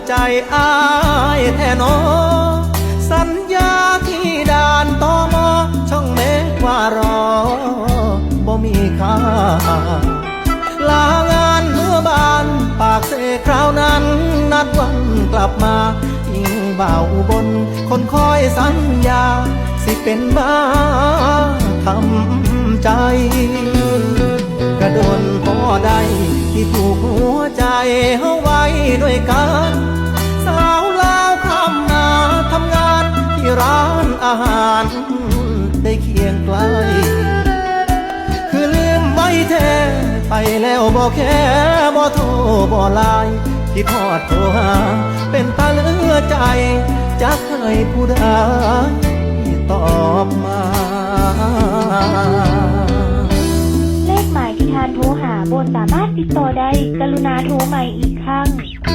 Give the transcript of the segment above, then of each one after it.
ใจอ้ายแท้หนอสัญญาที่ด่านตมช่องเมฆว่ารอบ่มีค่าลางานเมื่อบานปากเสคราวนั้นนัดวันกลับมายิ่งเบาบนคนคอยสัญญาสิเป็นบ้าทำใจกระโดนพอได้ที่ถูกหัวใจเฮาไว้ด้วยกันสาวลาวข้ามมาทำงานที่ร้านอาหารได้เคียงไกลคือลืมไว้แท้ไปแล้วบ่แค่บ่โทรบ่ไลน์คิดฮอดโทรหาเป็นตาเหลือใจจะเคยผู้ใดตอบมาเลขหมายที่ท่านโทรหาบนสามารถติดต่อได้กรุณาโทรใหม่อีกครั้ง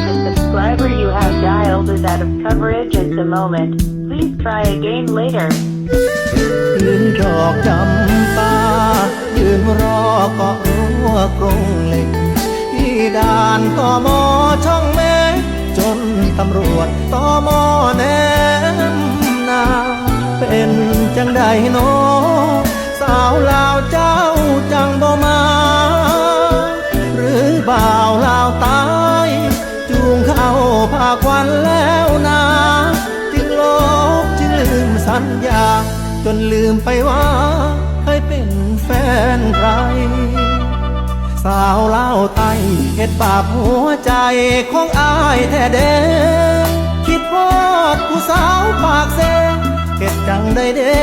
The subscriber you have dialed is out of coverage at the moment. Please try again later. ยืนดอกจำปายืนรอเกาะรั้วกรงเหล็กที่ด่านตมช่องเมฆจนตำรวจตมแนมนาเป็นจังใดโนสาวลาวเจ้าจังบ่มาหรือบ่าวลาวตายจูงเข้าพาควันแล้วนาจึงลบจึงลืมสัญญาจนลืมไปว่าเคยเป็นแฟนใครสาวลาวไต้เฮ็ดบาปหัวใจของอ้ายแท้เด้คิดฮอดผู้สาวปากเซเฮ็ดจังได้เด้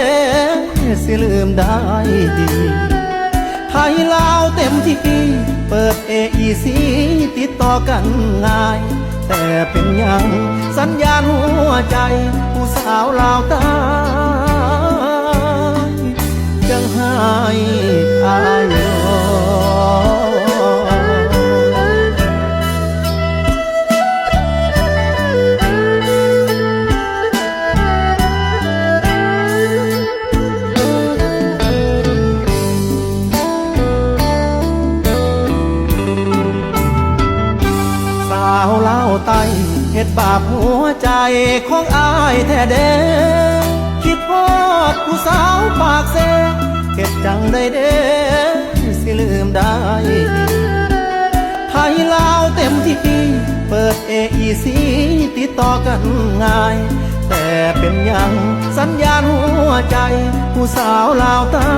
สิลืมได้ดีไทยลาวเต็มที่เปิด AEC ติดต่อกันง่ายแต่เป็นยังสัญญาณหัวใจผู้สาวลาวใต้ยังให้อายสาวลาวใต้เฮ็ดบาปหัวใจของอ้ายแท้เด้คิดฮอดผู้สาวปากเซเฮ็ดจังได้เด้สิลืมได้ไทยลาวเต็มที่เปิด AEC ติดต่อกันง่ายแต่เป็นยังสัญญาณหัวใจผู้สาวลาวใต้